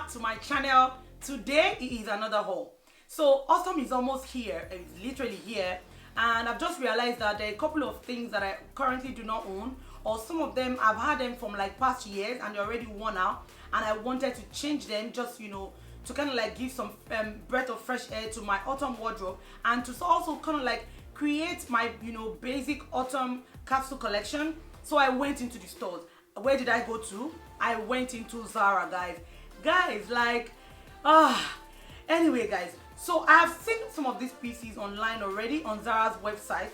back to my channel. Today it is another haul. So autumn is almost here. It's literally here, and I've just realized that there are a couple of things that I currently do not own, or some of them I've had them from like past years and they're already worn out, and I wanted to change them, just to kind of like give some breath of fresh air to my autumn wardrobe, and to also kind of like create my basic autumn capsule collection. So I went into the stores. Where did I go to? I went into Zara, guys, like anyway guys, so I have seen some of these pieces online already on Zara's website,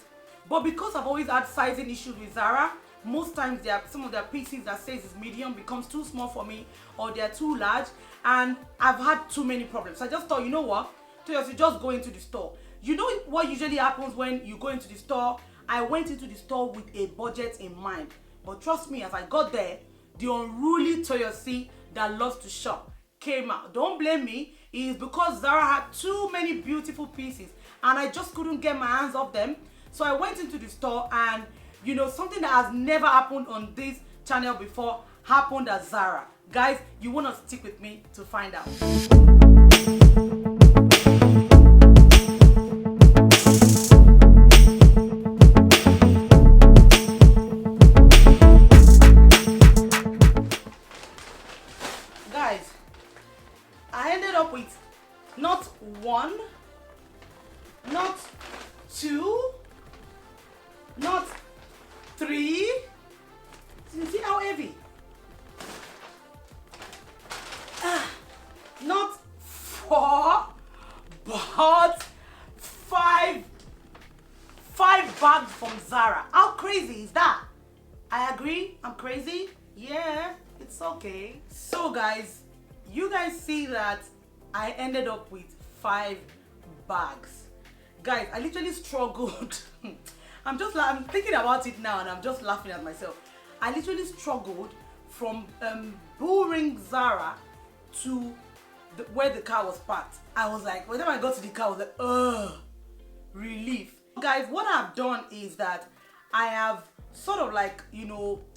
but because I've always had sizing issues with Zara, most times some of their pieces that says is medium becomes too small for me, or they're too large, and I've had too many problems. So I just thought, you know what, Toyosi, just go into the store. You know what usually happens when you go into the store? I went into the store with a budget in mind, but trust me, as I got there, the unruly Toyosi that loves to shop came out. Don't blame me. It is because Zara had too many beautiful pieces and I just couldn't get my hands off them. So I went into the store, and something that has never happened on this channel before happened at Zara. Guys, you want to stick with me to find out. I ended up with not one, not two, not three. You see how heavy? Not four, but five bags from Zara. How crazy is that? I agree, I'm crazy. Yeah, it's okay. So guys, you guys see that I ended up with 5 bags. Guys, I literally struggled. I'm thinking about it now and I'm just laughing at myself. I literally struggled from Bullring Zara to where the car was parked. I was like, by the time I got to the car, I was like, ugh, relief. Guys, what I've done is that I have sort of like,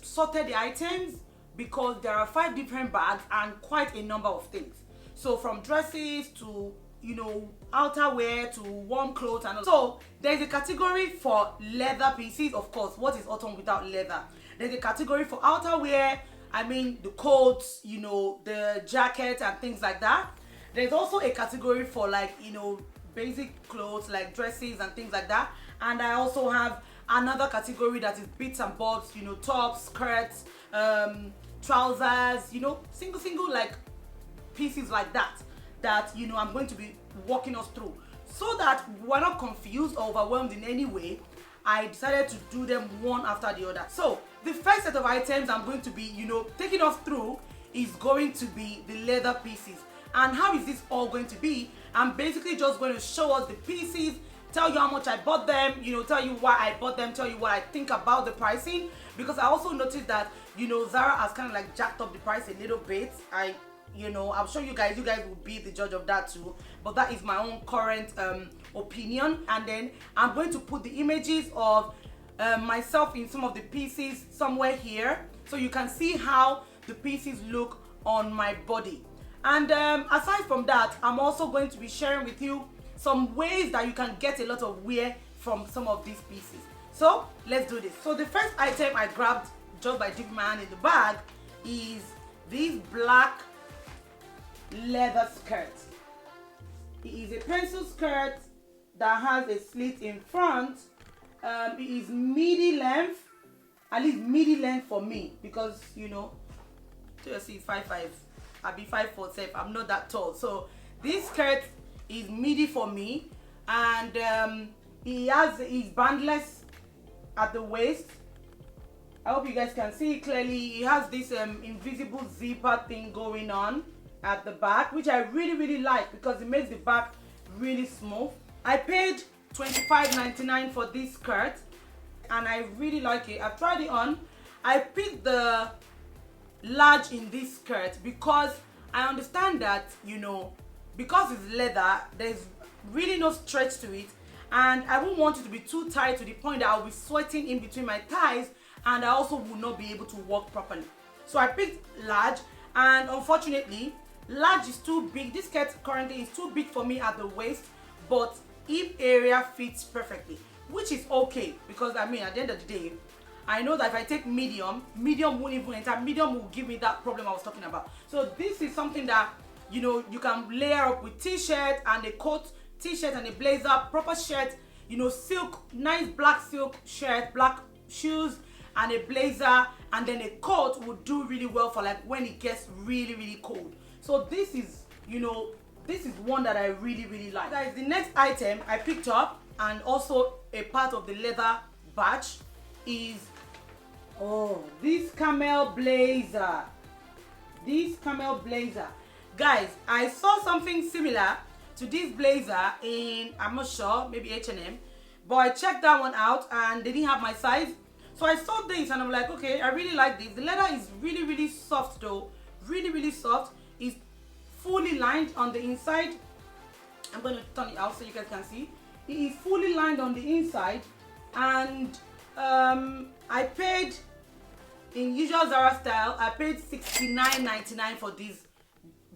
sorted the items, because there are 5 different bags and quite a number of things. So from dresses to outerwear to warm clothes, and so there's a category for leather pieces. Of course, what is autumn without leather? There's a category for outerwear, I mean the coats, the jackets and things like that. There's also a category for like basic clothes like dresses and things like that. And I also have another category that is bits and bobs, tops, skirts, trousers, single like pieces like that I'm going to be walking us through, so that we're not confused or overwhelmed in any way. I decided to do them one after the other. So the first set of items I'm going to be taking us through is going to be the leather pieces. And how is this all going to be? I'm basically just going to show us the pieces, tell you how much I bought them, tell you why I bought them, tell you what I think about the pricing, because I also noticed that Zara has kind of like jacked up the price a little bit. I'm sure you guys will be the judge of that too, but that is my own current opinion. And then I'm going to put the images of myself in some of the pieces somewhere here, so you can see how the pieces look on my body. And aside from that, I'm also going to be sharing with you some ways that you can get a lot of wear from some of these pieces. So let's do this. So the first item I grabbed just by dipping my hand in the bag is this black leather skirt. It is a pencil skirt that has a slit in front. It is midi length, at least midi length for me, because Toyosi is 5'5", I'll be 5'4", I'm not that tall. So this skirt is midi for me, and it's bandless at the waist. I hope you guys can see it clearly. It has this invisible zipper thing going on at the back, which I really like, because it makes the back really smooth. I paid $25.99 for this skirt and I really like it. I've tried it on. I picked the large in this skirt because I understand that because it's leather, there's really no stretch to it, and I won't want it to be too tight to the point that I'll be sweating in between my thighs, and I also will not be able to walk properly. So I picked large, and unfortunately Large is too big. This skirt currently is too big for me at the waist, but hip area fits perfectly, which is okay, because I mean, at the end of the day, I know that if I take medium won't even enter. Medium will give me that problem I was talking about. So this is something that, you know, you can layer up with t-shirt and a coat, t-shirt and a blazer, proper shirt, you know, silk, nice black silk shirt, black shoes and a blazer, and then a coat would do really well for like when it gets really cold. So this is, you know, this is one that I really like. Guys, the next item I picked up, and also a part of the leather batch, is this camel blazer. Guys, I saw something similar to this blazer in, I'm not sure, maybe H&M, but I checked that one out and they didn't have my size. So I saw this and I'm like, okay, I really like this. The leather is really soft though, really soft. It's fully lined on the inside. I'm going to turn it out so you guys can see. It is fully lined on the inside, and I paid, in usual Zara style, I paid $69.99 for this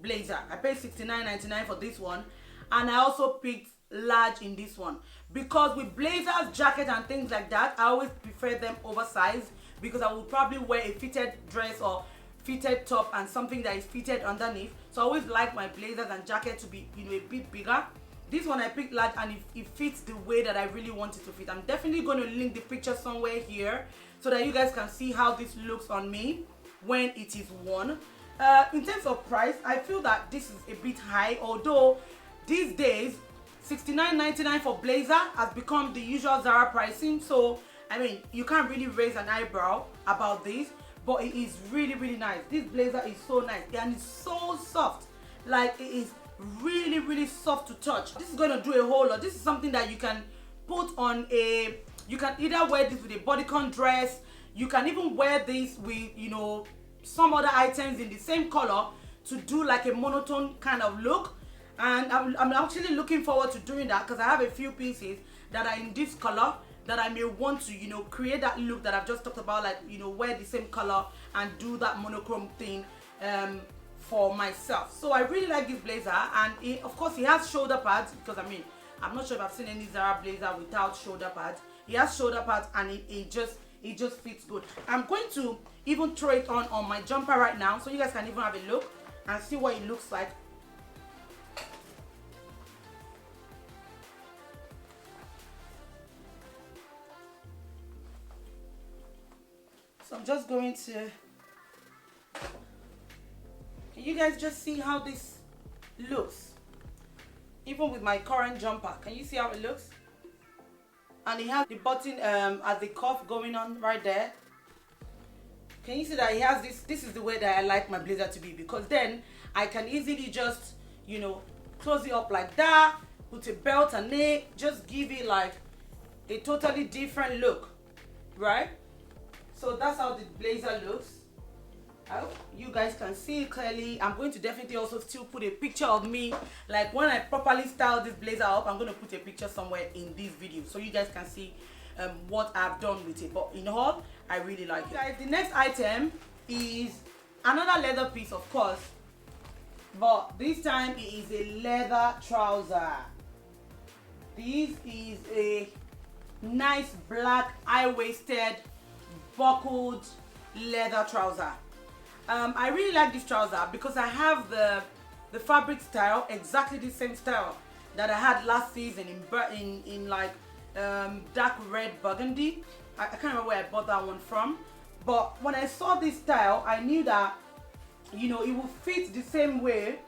blazer. I paid $69.99 for this one, and I also picked large in this one, because with blazers, jackets and things like that, I always prefer them oversized, because I will probably wear a fitted dress or fitted top and something that is fitted underneath. So I always like my blazers and jacket to be, you know, a bit bigger. This one I picked large, and it fits the way that I really want it to fit. I'm definitely going to link the picture somewhere here so that you guys can see how this looks on me when it is worn. In terms of price, I feel that this is a bit high, although these days $69.99 for blazer has become the usual Zara pricing. So I mean, you can't really raise an eyebrow about this, but it is really nice. This blazer is so nice and it's so soft. Like, it is really soft to touch. This is going to do a whole lot. This is something that you can put on a, you can either wear this with a bodycon dress, you can even wear this with, you know, some other items in the same color to do like a monotone kind of look. And I'm actually looking forward to doing that, because I have a few pieces that are in this color that I may want to, you know, create that look that I've just talked about, like, you know, wear the same color and do that monochrome thing for myself. So I really like this blazer, and it, of course, it has shoulder pads, because I mean, I'm not sure if I've seen any Zara blazer without shoulder pads. It has shoulder pads, and it just fits good. I'm going to even throw it on my jumper right now, so you guys can even have a look and see what it looks like. So I'm just going to, can you guys just see how this looks? Even with my current jumper, can you see how it looks? And it has the button at the cuff going on right there. Can you see that it has this is the way that I like my blazer to be, because then I can easily just, you know, close it up like that, put a belt on it, just give it like a totally different look, right? So that's how the blazer looks. I hope you guys can see it clearly. I'm going to definitely also still put a picture of me, like when I properly style this blazer up. I'm going to put a picture somewhere in this video so you guys can see what I've done with it. But in all, I really like it. Guys, the next item is another leather piece, of course, but this time it is a leather trouser. This is a nice black high-waisted buckled leather trouser. I really like this trouser because I have the fabric style, exactly the same style that I had last season in like dark red burgundy. I can't remember where I bought that one from, but when I saw this style, I knew that, you know, it would fit the same way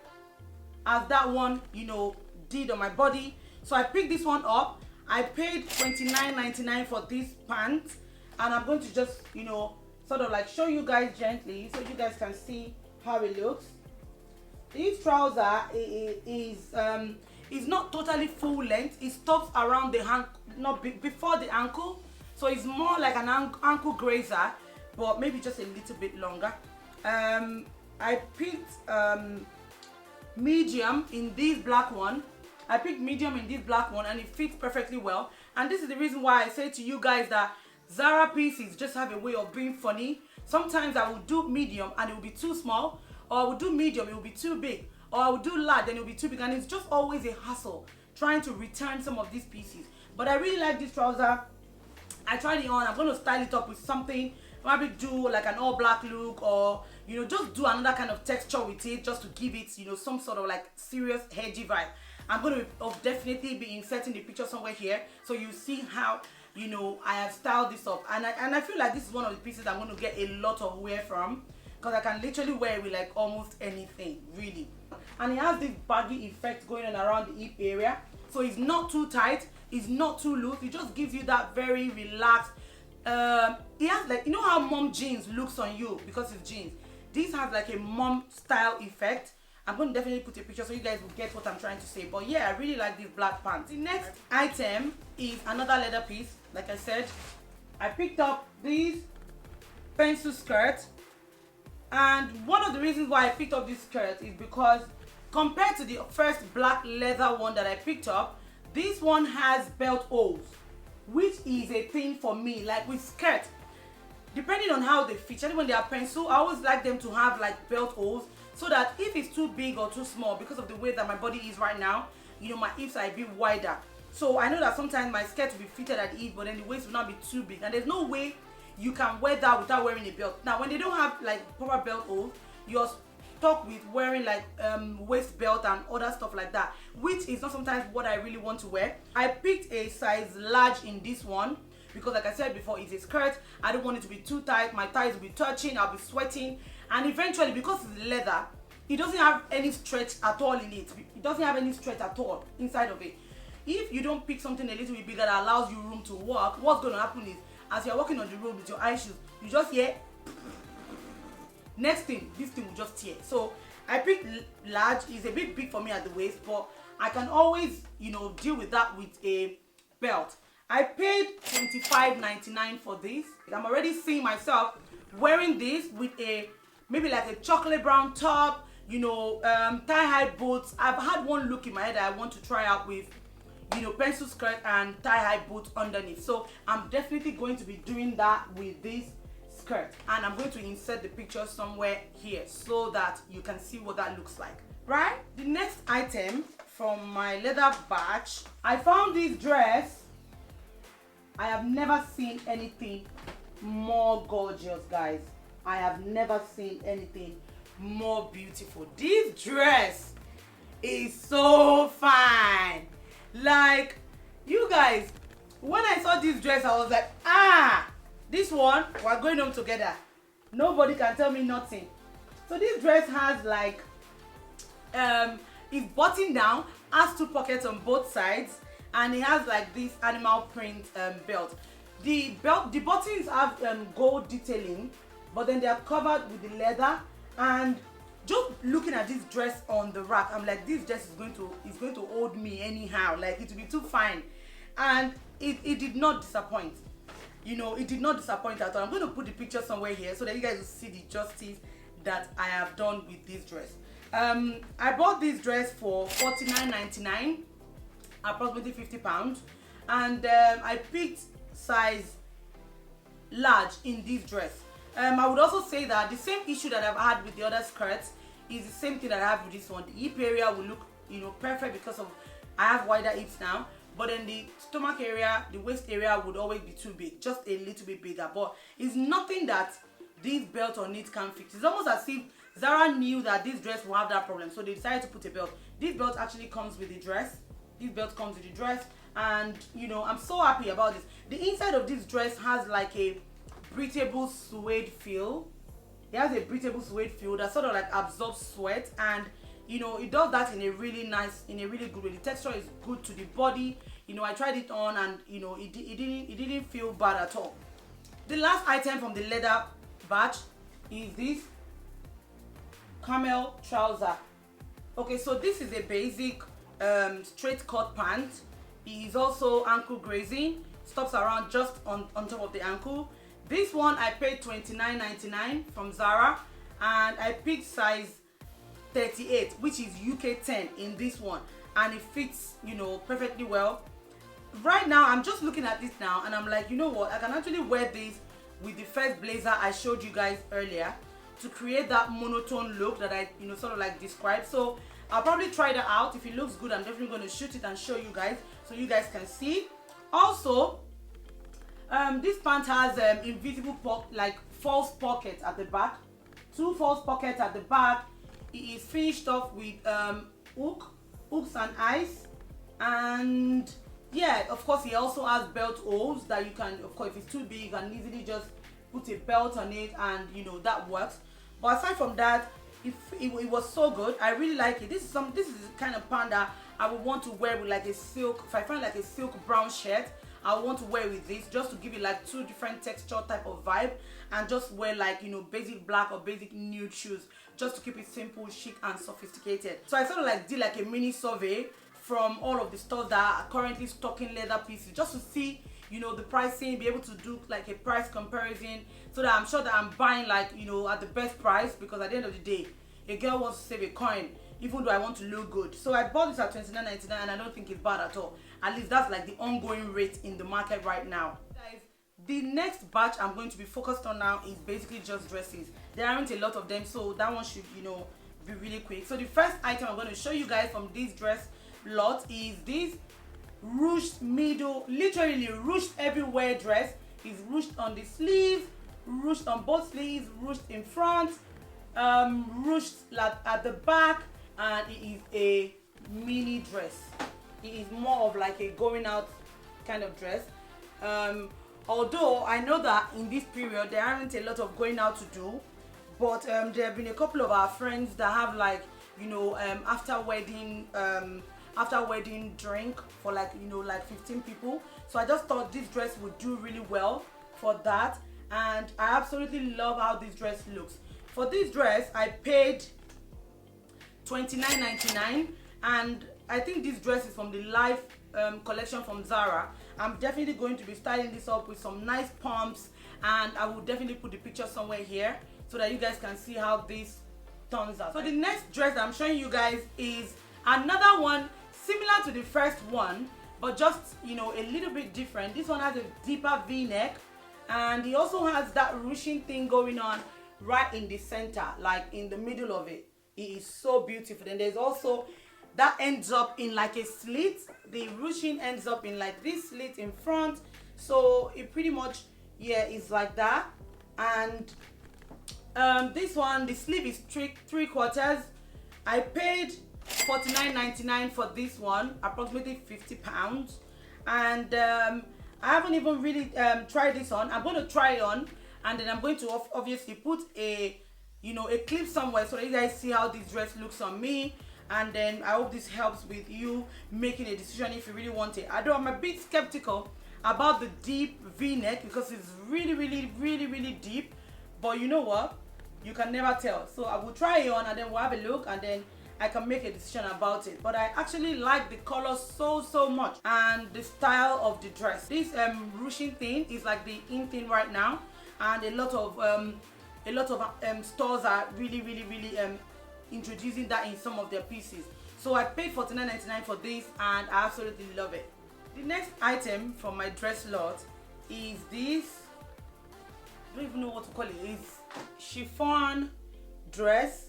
as that one, you know, did on my body. So I picked this one up. I paid $29.99 for this pants, and I'm going to just, you know, sort of like show you guys gently so you guys can see how it looks. This trouser is not totally full length. It stops around the hand, not before the ankle, so it's more like an ankle grazer, but maybe just a little bit longer. I picked medium in this black one. I picked medium in this black one, and it fits perfectly well. And this is the reason why I say to you guys that Zara pieces just have a way of being funny. Sometimes I will do medium and it will be too small. or I would do medium, it will be too big, or I would do large and it will be too big, and it's just always a hassle trying to return some of these pieces. But I really like this trouser. I tried it on. I'm going to style it up with something, maybe do like an all black look, or just do another kind of texture with it, just to give it some sort of like serious hedgy vibe. I'm going to definitely be inserting the picture somewhere here, so you see how I have styled this up. And I feel like this is one of the pieces I'm going to get a lot of wear from, because I can literally wear it with like almost anything, really. And it has this baggy effect going on around the hip area, so it's not too tight, it's not too loose. It just gives you that very relaxed. It has like, how mom jeans looks on you because it's jeans. This has like a mom style effect. I'm going to definitely put a picture so you guys will get what I'm trying to say. But yeah, I really like these black pants. The next item is another leather piece. Like I said, I picked up these pencil skirts. And one of the reasons why I picked up this skirt is because compared to the first black leather one that I picked up, this one has belt holes, which is a thing for me. Like with skirts, depending on how they fit, especially when they are pencil, I always like them to have like belt holes, so that if it's too big or too small, because of the way that my body is right now, my hips are a bit wider. So I know that sometimes my skirt will be fitted at the hip, but then the waist will not be too big. And there's no way you can wear that without wearing a belt. Now, when they don't have like proper belt holes, you're stuck with wearing like waist belt and other stuff like that, which is not sometimes what I really want to wear. I picked a size large in this one because, like I said before, it's a skirt. I don't want it to be too tight. My thighs will be touching, I'll be sweating, and eventually, because it's leather, it doesn't have any stretch at all in it. It doesn't have any stretch at all inside of it. If you don't pick something a little bit bigger that allows you room to walk, what's going to happen is, as you're walking on the road with your high shoes, you just hear, next thing, this thing will just tear. So I picked large. It's a bit big for me at the waist, but I can always deal with that with a belt. I paid $25.99 for this. I'm already seeing myself wearing this with maybe like a chocolate brown top, thigh-high boots. I've had one look in my head that I want to try out with pencil skirt and thigh-high boots underneath. So I'm definitely going to be doing that with this skirt, and I'm going to insert the picture somewhere here so that you can see what that looks like. Right, the next item from my leather batch, I found this dress. I have never seen anything more gorgeous, guys. I have never seen anything more beautiful. This dress is so fine. Like, you guys, when I saw this dress, I was like, this one, we're going home together. Nobody can tell me nothing. So this dress has like, it's buttoned down, has two pockets on both sides, and it has like this animal print belt. The buttons have gold detailing, but then they are covered with the leather. And just looking at this dress on the rack, I'm like, this dress is going to hold me anyhow. Like, it will be too fine. And it did not disappoint. It did not disappoint at all. I'm going to put the picture somewhere here so that you guys will see the justice that I have done with this dress. I bought this dress for $49.99, approximately £50, and I picked size large in this dress. I would also say that the same issue that I've had with the other skirts is the same thing that I have with this one. The hip area will look perfect because of I have wider hips now, but then the stomach area, the waist area would always be too big, just a little bit bigger. But it's nothing that this belt on it can fix. It's almost as if Zara knew that this dress will have that problem, so they decided to put a belt. This belt actually comes with the dress. This belt comes with the dress, and I'm so happy about this. The inside of this dress has like a breathable suede feel. It has a breathable suede feel that sort of like absorbs sweat, and it does that in a really good way. The texture is good to the body. I tried it on, and it didn't feel bad at all. The last item from the leather batch is this camel trouser. Okay, so this is a basic straight cut pant. It is also ankle grazing, stops around just on top of the ankle. This one I paid $29.99 from Zara, and I picked size 38, which is UK 10 in this one, and it fits perfectly well. Right now I'm just looking at this now, and I'm like, you know what, I can actually wear this with the first blazer I showed you guys earlier to create that monotone look that I sort of like described. So I'll probably try that out. If it looks good, I'm definitely going to shoot it and show you guys so you guys can see. Also, this pant has invisible false pockets at the back, 2 false pockets at the back. It is finished off with hooks and eyes, and yeah, of course it also has belt holes that you can, of course, if it's too big, you can easily just put a belt on it, and that works. But aside from that, it was so good. I really like it. This is the kind of pant that I would want to wear with like a silk. If I find like a silk brown shirt, I want to wear with this, just to give it like 2 different texture type of vibe, and just wear like basic black or basic nude shoes, just to keep it simple, chic and sophisticated. So I sort of like did like a mini survey from all of the stores that are currently stocking leather pieces, just to see the pricing, be able to do like a price comparison, so that I'm sure that I'm buying like at the best price, because at the end of the day, a girl wants to save a coin, even though I want to look good. So I bought this at $29.99, and I don't think it's bad at all. At least that's like the ongoing rate in the market right now. Guys, the next batch I'm going to be focused on now is basically just dresses. There aren't a lot of them, so that one should be really quick. So the first item I'm going to show you guys from this dress lot is this ruched middle, literally ruched everywhere dress. Is ruched on the sleeves, ruched on both sleeves, ruched in front, ruched at the back, and it is a mini dress. It is more of like a going out kind of dress. Although I know that in this period there aren't a lot of going out to do, but there have been a couple of our friends that have like after wedding drink for like like 15 people. So I just thought this dress would do really well for that, and I absolutely love how this dress looks. For this dress I paid $29.99, and I think this dress is from the Life collection from Zara. I'm definitely going to be styling this up with some nice pumps, and I will definitely put the picture somewhere here so that you guys can see how this turns out. So the next dress that I'm showing you guys is another one similar to the first one, but just a little bit different. This one has a deeper v-neck, and it also has that ruching thing going on right in the center, like in the middle of it. It is so beautiful. Then there's also that ends up in like a slit. The ruching ends up in like this slit in front, so it pretty much is like that. And this one, the sleeve is 3/4. I paid $49.99 for this one, approximately £50, and I haven't even really tried this on. I'm going to try it on, and then I'm going to obviously put a clip somewhere so that you guys see how this dress looks on me. And then I hope this helps with you making a decision if you really want it. Although I'm a bit skeptical about the deep v-neck, because it's really deep, but you know what, you can never tell. So I will try it on, and then we'll have a look, and then I can make a decision about it. But I actually like the color so much, and the style of the dress. This ruching thing is like the in thing right now, and a lot of stores are really introducing that in some of their pieces. So I paid $49.99 for this, and I absolutely love it. The next item from my dress lot is this, I don't even know what to call it. It's chiffon dress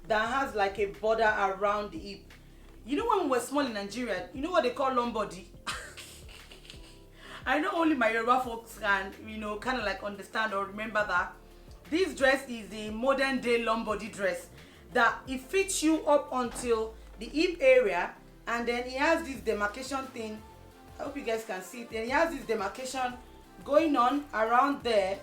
that has like a border around the hip. When we were small in Nigeria, you know what they call long body? I know only my Yoruba folks can kind of like understand or remember that. This dress is the modern day long body dress, that it fits you up until the hip area, and then it has this demarcation thing. I hope you guys can see it. Then it has this demarcation going on around there.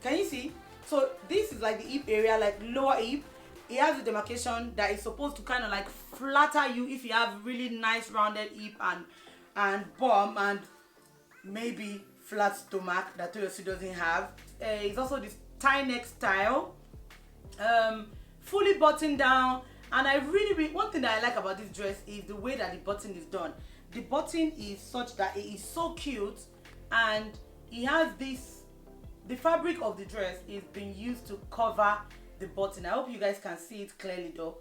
Can you see? So this is like the hip area, like lower hip. It has a demarcation that is supposed to kind of like flatter you if you have really nice rounded hip and bum, and maybe flat stomach that Toyosi doesn't have. It's also this tie neck style, fully buttoned down. And I really one thing that I like about this dress is the way that the button is done. The button is such that it is so cute, and it has this, the fabric of the dress is being used to cover the button. I hope you guys can see it clearly though.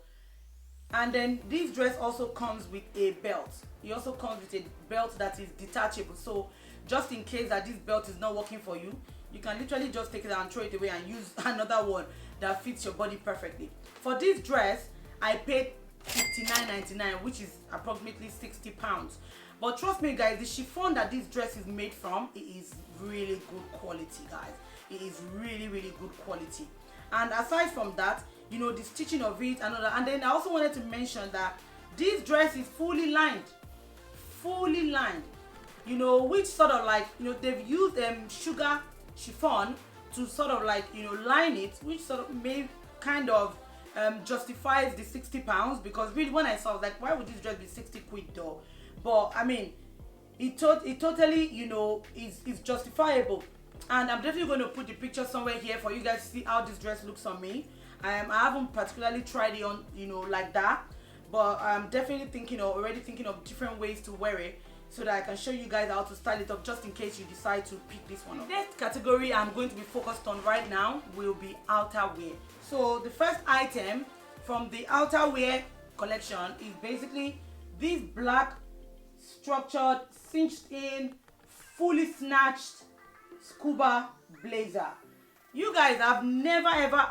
And then this dress also comes with a belt. It also comes with a belt that is detachable, so just in case that this belt is not working for you, you can literally just take it and throw it away and use another one. that fits your body perfectly. For this dress, I paid $59.99, which is approximately £60. But trust me guys, the chiffon that this dress is made from, it is really good quality, guys. It is really good quality. And aside from that, you know, the stitching of it and all that. And then I also wanted to mention that this dress is fully lined, you know, which sort of like, you know, they've used sugar chiffon to sort of like, you know, line it, which sort of may kind of justifies the £60, because really when I saw, I was like, why would this dress be 60 quid though? But I mean, it totally, you know, is justifiable. And I'm definitely going to put the picture somewhere here for you guys to see how this dress looks on me. I haven't particularly tried it on, you know, like that, but I'm definitely already thinking of different ways to wear it, so that I can show you guys how to style it up, just in case you decide to pick this one up. The next category I'm going to be focused on right now will be outerwear. So the first item from the outerwear collection is basically this black structured, cinched in, fully snatched scuba blazer. You guys, have never ever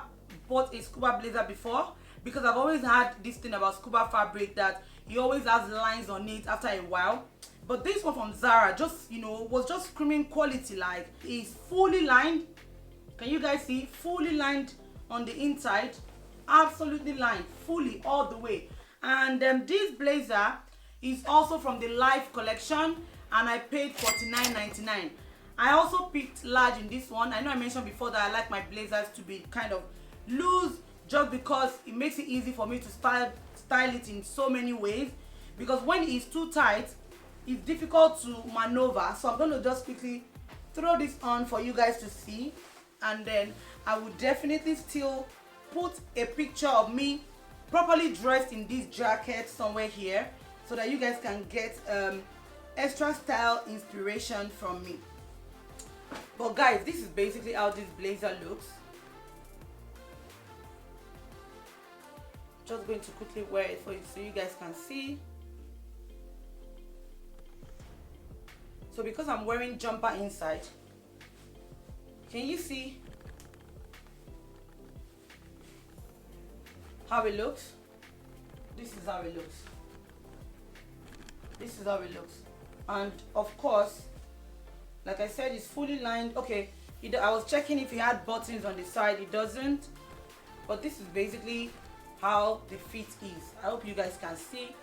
bought a scuba blazer before, because I've always had this thing about scuba fabric that it always has lines on it after a while. But this one from Zara just, you know, was just screaming quality. Like, it's fully lined. Can you guys see? Fully lined on the inside. Absolutely lined. Fully all the way. And this blazer is also from the Life collection, and I paid $49.99. I also picked large in this one. I know I mentioned before that I like my blazers to be kind of loose, just because it makes it easy for me to style it in so many ways. Because when it's too tight, it's difficult to maneuver. So I'm going to just quickly throw this on for you guys to see, and then I will definitely still put a picture of me properly dressed in this jacket somewhere here, so that you guys can get extra style inspiration from me. But guys, this is basically how this blazer looks. Just going to quickly wear it for you so you guys can see. So because I'm wearing jumper inside, can you see how it looks? This is how it looks. This is how it looks. And of course, like I said, it's fully lined. Okay, I was checking if it had buttons on the side. It doesn't. But this is basically how the fit is. I hope you guys can see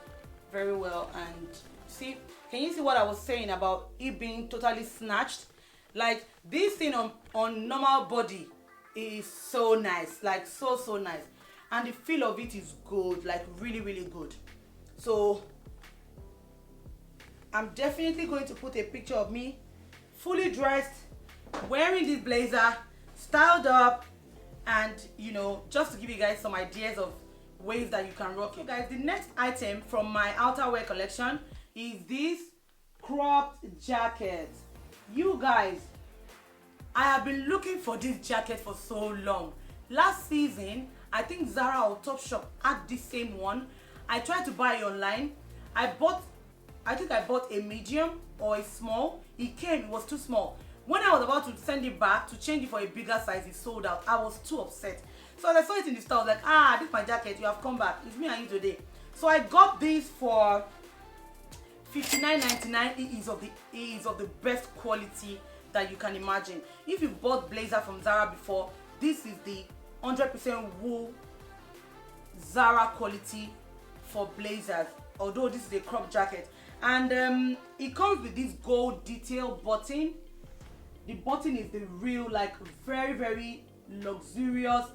very well. And see, can you see what I was saying about it being totally snatched? Like, this thing on normal body is so nice, like so nice, and the feel of it is good, like really good. So I'm definitely going to put a picture of me fully dressed, wearing this blazer, styled up, and you know, just to give you guys some ideas of ways that you can rock it. Okay, guys, the next item from my outerwear collection is this cropped jacket. You guys, I have been looking for this jacket for so long. Last season, I think Zara or Topshop had this same one. I tried to buy it online. I think I bought a medium or a small. It came, it was too small. When I was about to send it back to change it for a bigger size, it sold out. I was too upset. So as I saw it in the store, I was like, ah, this is my jacket, you have come back. It's me and you today. So I got this for $59.99. It is of the best quality that you can imagine. If you bought blazer from Zara before, this is the 100% wool Zara quality for blazers, although this is a crop jacket. And it comes with this gold detail button. The button is the real, like, very luxurious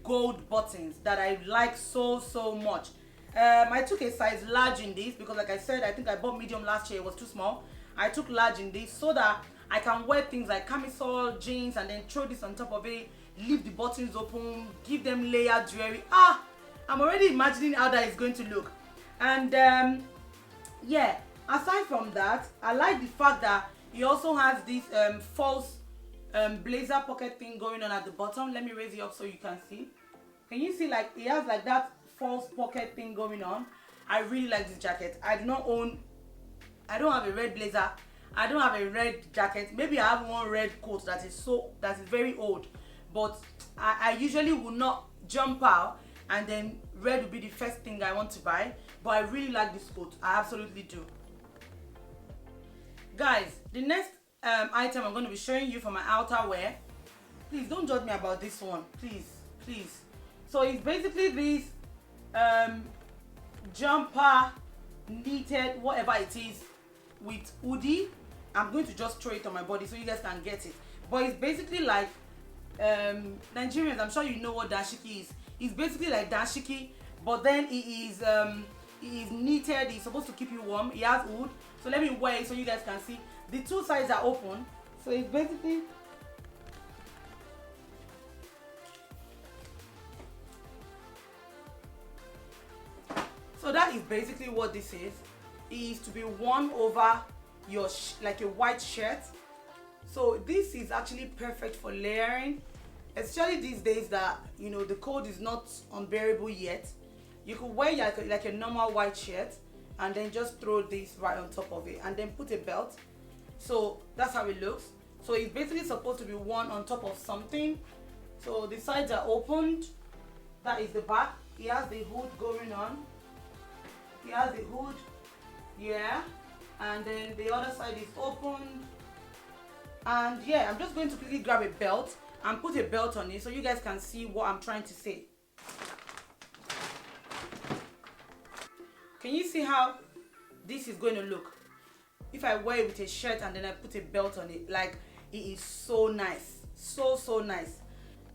gold buttons that I like so much. I took a size large in this because, like I said, I think I bought medium last year. It was too small. I took large in this so that I can wear things like camisole, jeans, and then throw this on top of it, leave the buttons open, give them layered jewelry. I'm already imagining how that is going to look. And yeah, aside from that, I like the fact that it also has this false blazer pocket thing going on at the bottom. Let me raise it up so you can see. Can you see, like, it has like that false pocket thing going on? I really like this jacket. I don't have a red blazer. I don't have a red jacket. Maybe I have one red coat that is very old. but I usually will not jump out and then red will be the first thing I want to buy. But I really like this coat. I absolutely do. Guys, the next item I'm going to be showing you for my outerwear. Please don't judge me about this one. Please. So it's basically this jumper, knitted, whatever it is, with hoodie. I'm going to just throw it on my body so you guys can get it. But it's basically like Nigerians, I'm sure you know what dashiki is. It's basically like dashiki, but then it is knitted. It's supposed to keep you warm. It has wood. So let me wear it so you guys can see. The two sides are open. So it's basically that is basically what this is. It is to be worn over your like a white shirt. So this is actually perfect for layering, especially these days that the cold is not unbearable yet. You could wear like a normal white shirt and then just throw this right on top of it and then put a belt. So that's how it looks. So it's basically supposed to be worn on top of something. So the sides are opened. That is the back. It has the hood going on. It has the hood, yeah, and then the other side is opened. And yeah, I'm just going to quickly grab a belt and put a belt on it so you guys can see what I'm trying to say. Can you see how this is going to look if I wear it with a shirt and then I put a belt on it? Like, it is so nice, so nice.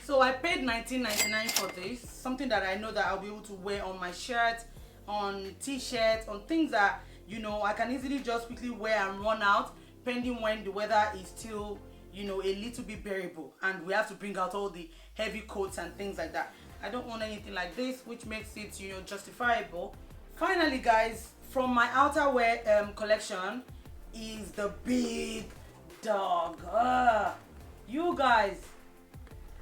So I paid $19.99 for this, something that I know that I'll be able to wear on my shirt, on t-shirts, on things that I can easily just quickly wear and run out, pending when the weather is still a little bit bearable and we have to bring out all the heavy coats and things like that. I don't want anything like this, which makes it justifiable. Finally guys, from my outerwear collection is the big dog. You guys,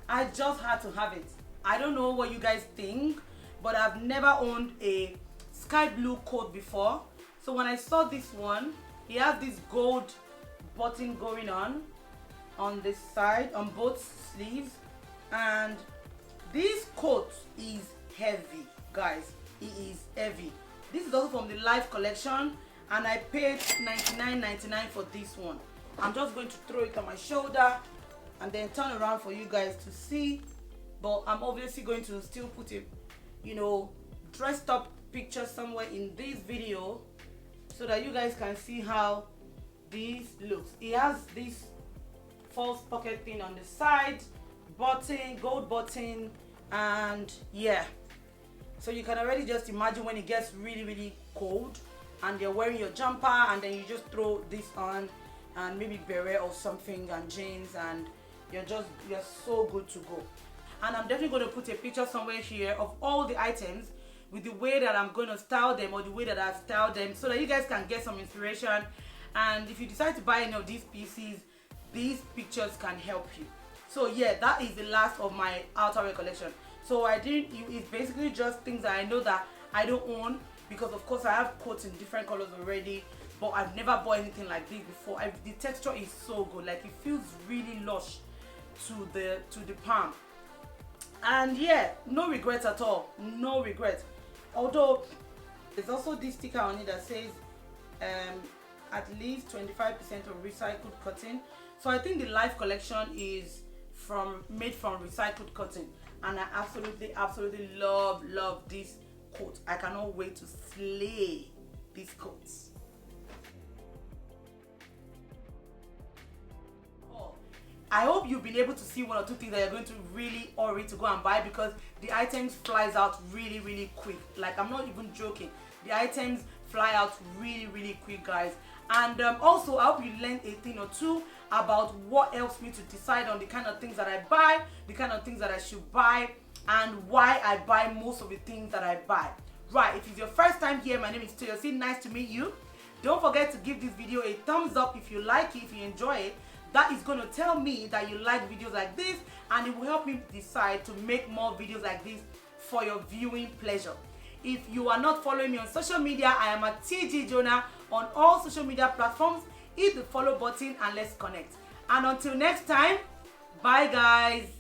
I just had to have it. I don't know what you guys think, but I've never owned a sky blue coat before. So when I saw this one, it has this gold button going on this side, on both sleeves, and this coat is heavy, guys. It is heavy. This is also from the Life collection, and I paid $99.99 for this one. I'm just going to throw it on my shoulder and then turn around for you guys to see, but I'm obviously going to still put a dressed up picture somewhere in this video so that you guys can see how this looks. It has this false pocket thing on the side, button, gold button, and yeah, so you can already just imagine when it gets really cold and you're wearing your jumper and then you just throw this on and maybe beret or something and jeans, and you're so good to go. And I'm definitely going to put a picture somewhere here of all the items with the way that I'm going to style them or the way that I've styled them, so that you guys can get some inspiration. And if you decide to buy any of these pieces, these pictures can help you. So yeah, that is the last of my outerwear collection. So it's basically just things that I know that I don't own, because of course I have coats in different colors already, but I've never bought anything like this before. The texture is so good, like it feels really lush to the palm. And yeah, no regrets at all, no regrets. Although there's also this sticker on it that says at least 25% of recycled cotton. So I think the Life collection is made from recycled cotton, and I absolutely love this coat. I cannot wait to slay these coats. I hope you've been able to see one or two things that you're going to really hurry to go and buy, because the items flies out really quick. Like, I'm not even joking. The items fly out really quick, guys. And also, I hope you learned a thing or two about what helps me to decide on the kind of things that I buy, the kind of things that I should buy, and why I buy most of the things that I buy. Right, if it's your first time here, my name is Toyosi. Nice to meet you. Don't forget to give this video a thumbs up if you like it, if you enjoy it. That is going to tell me that you like videos like this, and it will help me decide to make more videos like this for your viewing pleasure. If you are not following me on social media, I am at Gregory-Jonah on all social media platforms. Hit the follow button and let's connect. And until next time, bye guys.